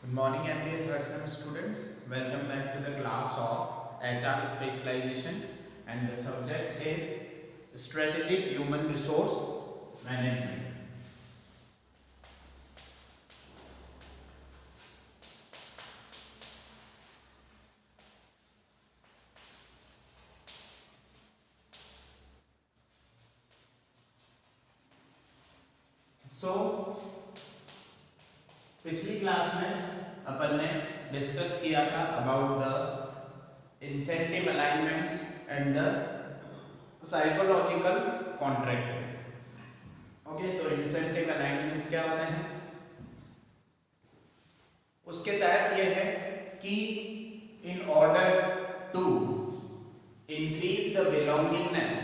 Good morning, MBA third sem students. Welcome back to the class of HR specialization, and the subject is strategic human resource management. So पिछली class में अपन ने discuss किया था about the incentive alignments and the psychological contract. Okay, तो incentive alignments क्या होते हैं? उसके तहत यह है कि in order to increase the belongingness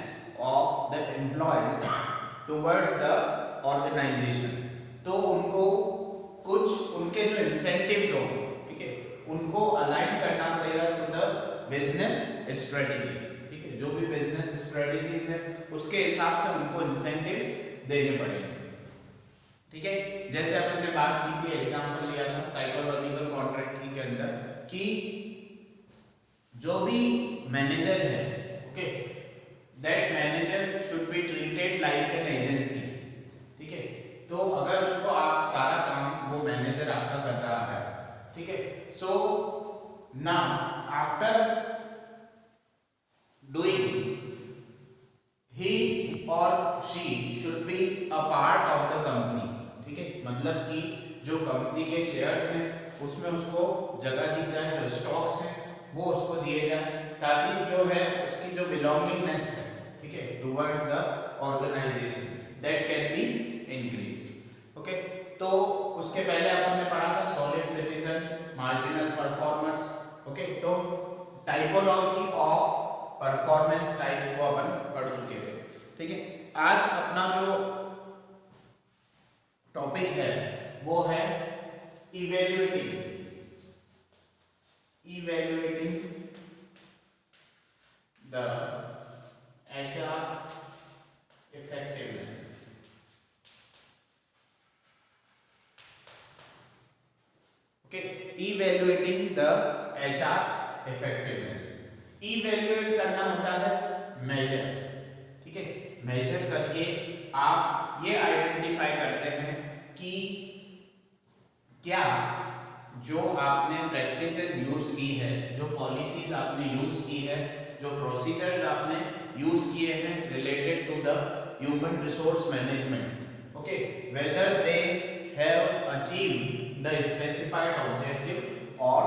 of the employees towards the organisation, तो उनको कुछ उनके जो इंसेंटिव्स हो, ठीक है, उनको अलाइन करना पड़ेगा टू द बिजनेस स्ट्रेटजीज। ठीक है, जो भी बिजनेस स्ट्रेटजीज है उसके हिसाब से उनको इंसेंटिव्स देने पड़ेंगे। ठीक है, जैसे अपन ने बात की थी, एग्जांपल लिया था साइकोलॉजिकल कॉन्ट्रैक्टिंग के अंदर कि जो भी मैनेजर है, okay, that manager should be treated like an agency. ठीक है, तो अगर उसको आप सारा काम वो मैनेजर आपका कर रहा है, ठीक है, so now after doing he और she should be a part of the company. ठीक है, मतलब कि जो कंपनी के शेयर्स हैं उसमें उसको जगह दी जाए, जो स्टॉक्स हैं वो उसको दिए जाए, ताकि जो है उसकी जो बिलोंगिंगनेस है, ठीक है, towards the organisation that can be increase. Okay, तो उसके पहले अपन ने पढ़ा था solid citizens, marginal performers. Okay, तो टाइपोलॉजी ऑफ परफॉर्मेंस टाइप्स को अपन पढ़ चुके थे। ठीक है, आज अपना जो टॉपिक है वो है evaluating the HR effectiveness। Okay, evaluating the HR effectiveness। Evaluate करना होता है मेजर। ठीक है, मेजर करके आप ये आइडेंटिफाई करते हैं कि क्या जो आपने प्रैक्टिसेस यूज की है, जो पॉलिसीज आपने यूज की है, जो प्रोसीजर्स आपने यूज किए हैं related to the human resource management, okay, whether they have achieved the specified objective और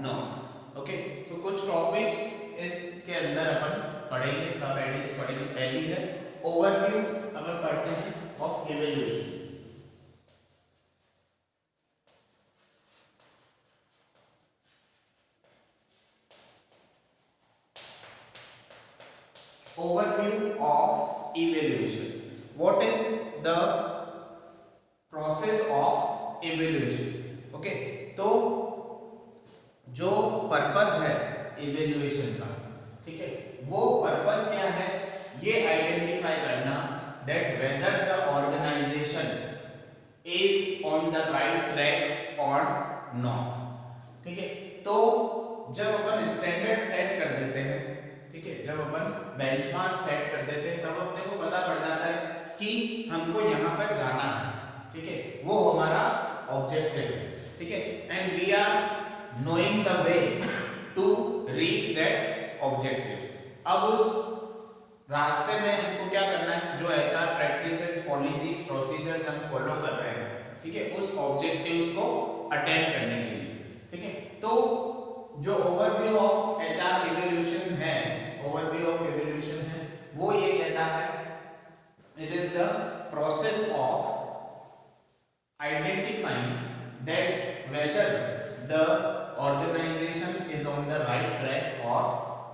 नॉट। ओके, तो कुछ टॉपिक्स इसके अंदर अपन पढ़ेंगे, सब हेडिंग्स पढ़ेंगे। पहली है ओवरव्यू, अपन पढ़ते हैं of evaluation. Overview of evaluation. What is the process of evaluation? Okay, तो जो पर्पस है इवैल्यूएशन का, ठीक है, वो पर्पस क्या है? ये आइडेंटिफाई करना that whether the organisation is on the right track और नॉट। ठीक है, तो जब अपन स्टैंडर्ड सेट कर देते हैं, ठीक है, जब अपन बेंचमार्क सेट कर देते हैं, तब अपने को पता पड़ जाता है कि हमको यहाँ पर जाना है। ठीक है, वो हमारा ऑब्जेक्टिव है। ठीक है, and we are knowing the way to reach that objective. अब उस रास्ते में हमको क्या करना है? जो HR प्रैक्टिसेस, पॉलिसीज, प्रोसीजर्स हम फॉलो कर रहे हैं, ठीक है, उस ऑब्जेक्टिव्स को अटेंड करने के लिए। ठीक है, तो जो ओवरव्यू ऑफ HR इवैल्यूएशन है, ओवरव्यू ऑफ इवैल्यूएशन है, वो ये कहता है it is the process of identifying that whether the organisation is on the right track और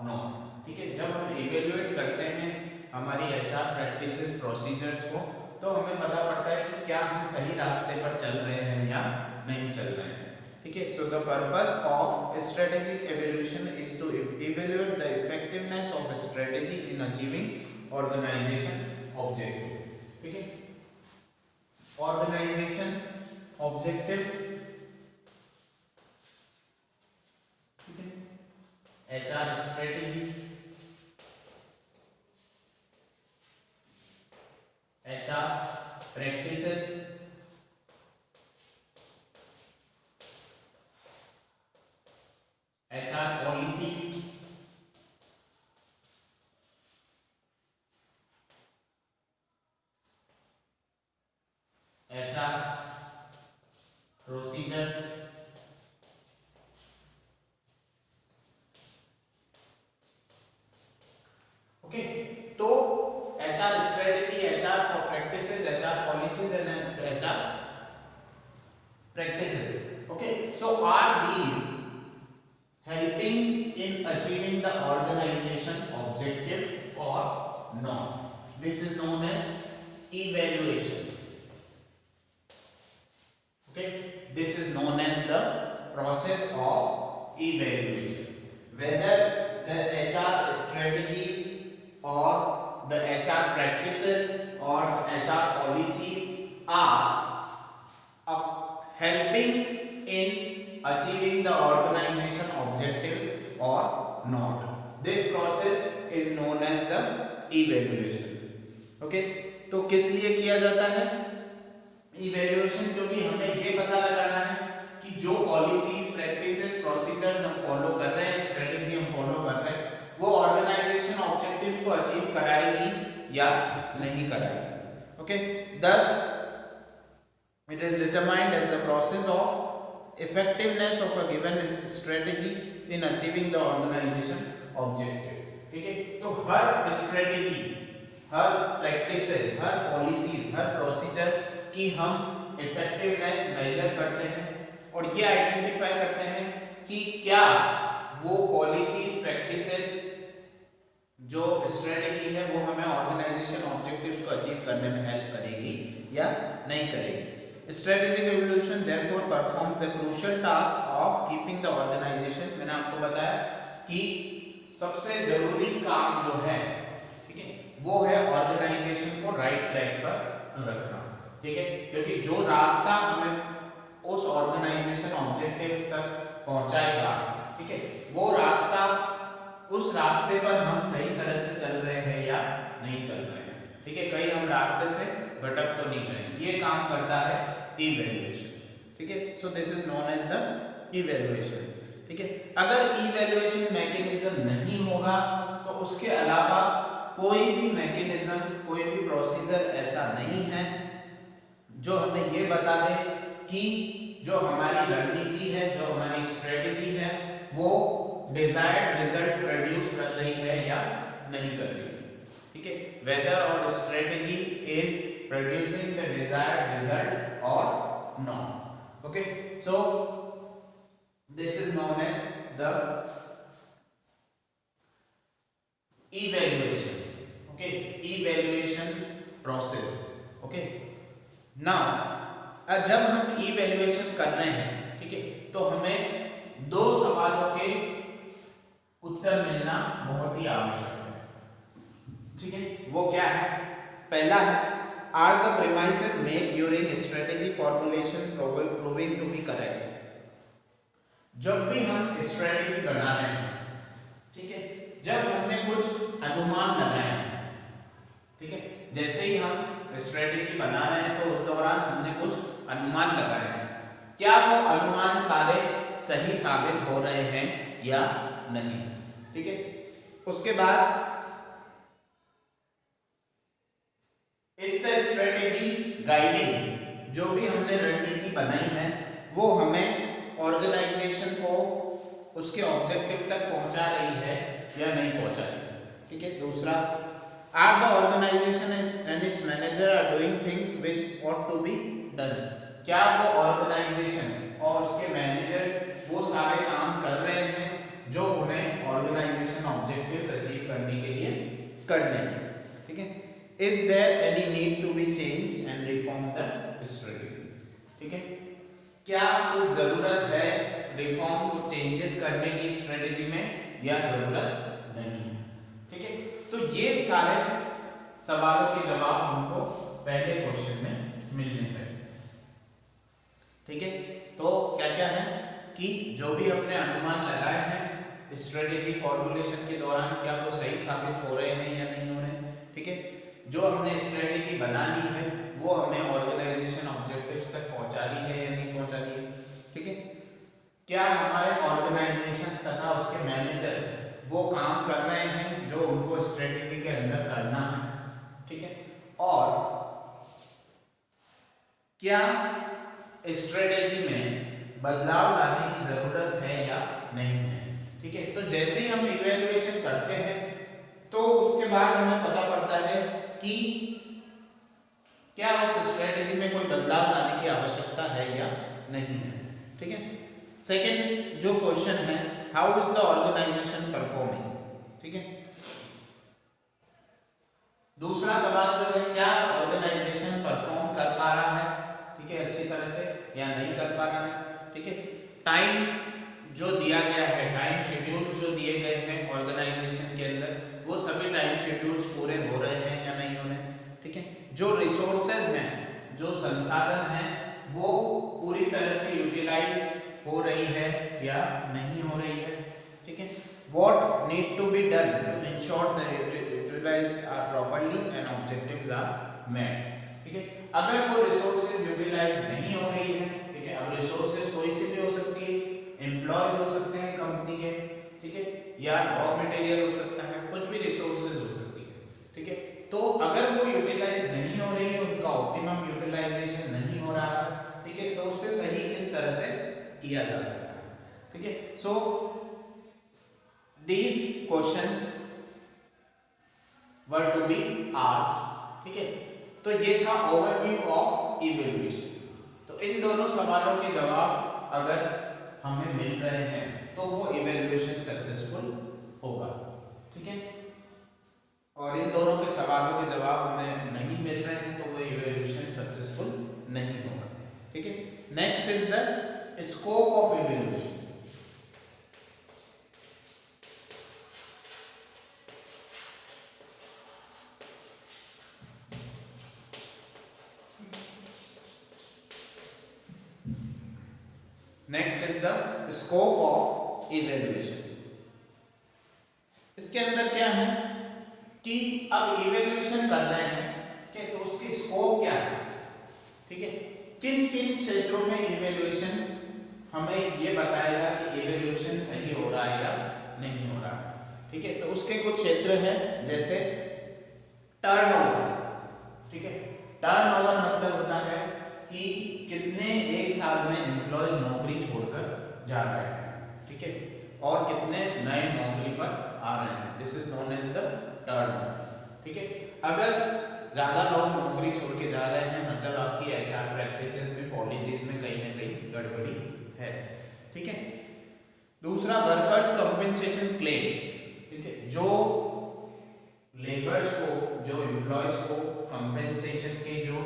नॉट। ठीक है, जब हम इवैल्यूएट करते हैं हमारी HR प्रैक्टिसेस, प्रोसीजर्स को, तो हमें पता पड़ता है कि क्या हम सही रास्ते पर चल रहे हैं या नहीं चल रहे हैं। ठीक है, so the purpose of strategic evaluation is to evaluate the effectiveness of strategy in achieving organisation objective. ठीक है, organisation objectives practices, HR policies, HR procedures, okay. तो HR strategy, HR practices, HR policies and HR practices, okay, so are these helping in achieving the organization objective or not? This is known as evaluation, okay, this is known as the process of evaluation, whether the HR strategies or the HR practices or the HR policies are helping in achieving the organization objectives or not. This process is known as the evaluation, okay। तो किस लिए किया जाता है evaluation? क्योंकि हमें ये पता लगाना है कि जो पॉलिसीज, प्रैक्टिसेस, प्रोसीजर्स हम फॉलो कर रहे हैं, स्ट्रेटजी हम फॉलो कर रहे हैं, वो ऑर्गेनाइजेशन ऑब्जेक्टिव्स को अचीव कराएगी या नहीं कराएगी, okay. thus it is determined as the process of effectiveness of a given strategy in achieving the organization objective, ठीक है। तो हर स्ट्रेटजी, हर प्रैक्टिसेस, हर पॉलिसीज, हर प्रोसीजर की हम इफेक्टिवनेस मेजर करते हैं और ये आइडेंटिफाई करते हैं कि क्या वो पॉलिसीज, प्रैक्टिसेस, जो स्ट्रेटजी है वो हमें ऑर्गेनाइजेशन ऑब्जेक्टिव्स को अचीव करने में हेल्प करेगी या नहीं करेगी। Strategic evolution therefore performs the crucial task of keeping the organization, मैंने आपको बताया कि सबसे जरूरी काम जो है, ठीक है, वो है ऑर्गेनाइजेशन को राइट ट्रैक पर रखना, ठीक है, क्योंकि जो रास्ता हमें उस ऑर्गेनाइजेशन ऑब्जेक्टिव्स तक पहुंचाएगा, ठीक है, वो रास्ता, उस रास्ते पर हम सही तरह से चल रहे हैं या नहीं चल रहे हैं, ठीक है, कहीं हम रास्ते से भटक तो नहीं गए, ये काम करता है इवैल्यूएशन, ठीक है। So this is known as the evaluation, ठीक है। अगर इवैल्यूएशन मैकेनिज्म नहीं होगा तो उसके अलावा कोई भी मैकेनिज्म, कोई भी प्रोसीजर ऐसा नहीं है जो हमें ये बता दे कि जो हमारी रणनीति है, जो हमारी स्ट्रेटजी है, वो डिजायर्ड रिजल्ट प्रोड्यूस कर रही है या नहीं कर रही है, ठीक है, वेदर और strategy is producing the desired result or not, okay। So this is known as the evaluation, okay, evaluation process, okay। now जब हम evaluation कर रहे हैं, ठीक है, तो हमें दो सवालों के उत्तर मिलना बहुत ही आवश्यक है, ठीक है। वो क्या है? पहला है, are the premises made during strategy formulation proving to be correct? जब भी हम स्ट्रेटजी बना रहे हैं, ठीक है, जब हमने कुछ अनुमान लगाए हैं, ठीक है, जैसे ही हम स्ट्रेटजी बना रहे हैं तो उस दौरान हमने कुछ अनुमान लगाए हैं, क्या वो अनुमान सारे सही साबित हो रहे हैं या नहीं, ठीक है। उसके बाद इस स्ट्रेटेजी गाइडिंग, जो भी हमने रणनीति बनाई है वो हमें ऑर्गेनाइजेशन को उसके ऑब्जेक्टिव तक पहुंचा रही है या नहीं पहुंचा रही, ठीक है। दूसरा, are the organisation and its manager are doing things which ought to be done? क्या वो ऑर्गेनाइजेशन और उसके मैनेजर वो सारे काम कर रहे हैं जो उन्हें ऑर्गेनाइजेशन ऑब्जेक्टिव्स अचीव करने के लिए करने हैं, ठीक है। Is there any need to be change and reform the strategy? ठीक है, क्या कोई जरूरत है रिफॉर्म, कुछ चेंजेस करने की स्ट्रेटजी में या जरूरत नहीं है, ठीक है। तो ये सारे सवालों के जवाब हमको पहले क्वेश्चन में मिलने चाहिए, ठीक है। तो क्या क्या है कि जो भी हमने अनुमान लगाए हैं स्ट्रेटजी फॉर्मुलेशन के दौरान, क्या वो सही साबित हो रहे हैं या नहीं हो रहे हैं, ठीक है। जो हमने स्ट्रेटजी बना ली है वो हमें ऑर्गेनाइजेशन ऑब्जेक्टिव्स तक पहुंचा रही है या नहीं पहुंचा रही है, ठीक है। क्या हमारे ऑर्गेनाइजेशन तथा उसके मैनेजर्स वो काम कर रहे हैं जो उनको स्ट्रेटेजी के अंदर करना है, ठीक है। और क्या स्ट्रेटेजी में बदलाव लाने की जरूरत है या नहीं है, ठीक है। तो जैसे ही हम इवैल्यूएशन करते हैं तो उसके बाद हमें पता पड़ता है कि क्या उस स्ट्रेटेजी में कोई बदलाव लाने की आवश्यकता है या नहीं है, ठीक है। सेकंड जो क्वेश्चन है, how is the organisation performing, ठीक है। दूसरा सवाल जो है, क्या ऑर्गेनाइजेशन परफॉर्म कर पा रहा है, ठीक है, अच्छी तरह से या नहीं कर पा रहा है, ठीक है। टाइम जो दिया गया है, टाइम शेड्यूल्स जो दिए गए हैं ऑर्गेनाइजेशन के अंदर, वो सभी टाइम शेड्यूल्स पूरे हो रहे हैं या नहीं हो रहे हैं, ठीक है। जो रिसोर्सेज हैं, जो संसाधन हैं, वो पूरी तरह से यूटिलाइज हो रही है या नहीं हो रही है, ठीक है। What need to be done to ensure the utilise are properly and objectives are met, ठीक है। अगर वो रिसोर्सेज यूटिलाइज नहीं हो रही है, ठीक है, अब रिसोर्सेज कोई सी भी हो सकती है, एम्प्लॉयज हो सकते हैं कंपनी के, ठीक है, या रॉ मटेरियल हो सकता है, कुछ भी रिसोर्सेज हो सकती है, ठीक है। तो अगर वो यूटिलाइज नहीं हो रही है, उनका ऑप्टिमम यूटिलाइजेशन नहीं हो रहा है, ठीक है, तो उससे सही किस तरह से किया जा सकता है, ठीक है। So these questions were to be asked, ठीक है। तो ये था ओवरव्यू ऑफ इवैल्यूएशन। तो इन दोनों सवालों के जवाब अगर हमें मिल रहे हैं तो वो इवैल्यूएशन सक्सेसफुल होगा, ठीक है। और इन दोनों के सवालों के जवाब हमें नहीं मिल रहे हैं तो वो इवैल्यूएशन सक्सेसफुल नहीं होगा, ठीक है। Next is the scope of evaluation. Next is the scope of evaluation. इसके अंदर क्या है कि अब इवैल्यूएशन कर रहे हैं, ठीक है, तो उसकी स्कोप क्या है, ठीक है। किन किन क्षेत्रों में इवैल्यूएशन हमें ये बताएगा कि इवैल्यूएशन सही हो रहा है या नहीं हो रहा है, ठीक है। तो उसके कुछ क्षेत्र हैं, जैसे टर्नओवर, ठीक है। टर्नओवर मतलब होता है कि कितने एक साल में एम्प्लॉयज नौकरी छोड़कर जा रहे हैं, ठीक है, और कितने नए नौकरी पर आ रहे हैं, this is known as the turnover, ठीक है। अगर ज्यादा लोग नौकरी छोड़ के जा रहे हैं मतलब आपकी एचआर प्रैक्टिसेस में, पॉलिसीज में कहीं ना कहीं गड़बड़ी है, ठीक है। दूसरा वर्कर्स कंपनसेशन क्लेम्स, ठीक है, जो लेबर्स को, जो एम्प्लॉयज को कंपनसेशन के जो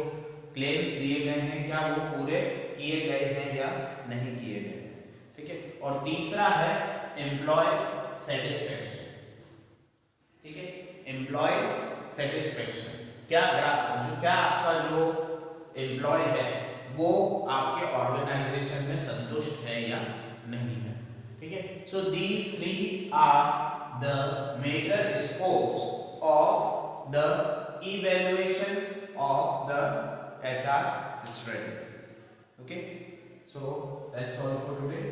क्लेम्स दिए गए हैं क्या वो पूरे किए गए हैं या नहीं किए गए हैं, ठीक है। और तीसरा है एम्प्लॉय सेटिस्फेक्शन, ठीक है, एम्प्लॉय सेटिस्फेक्शन, क्या आपका जो एम्प्लॉय है वो आपके ऑर्गेनाइजेशन में संतुष्ट है या नहीं है, ठीक है। So these three are the major scopes of the evaluation of the HR strategy. Okay, so that's all for today.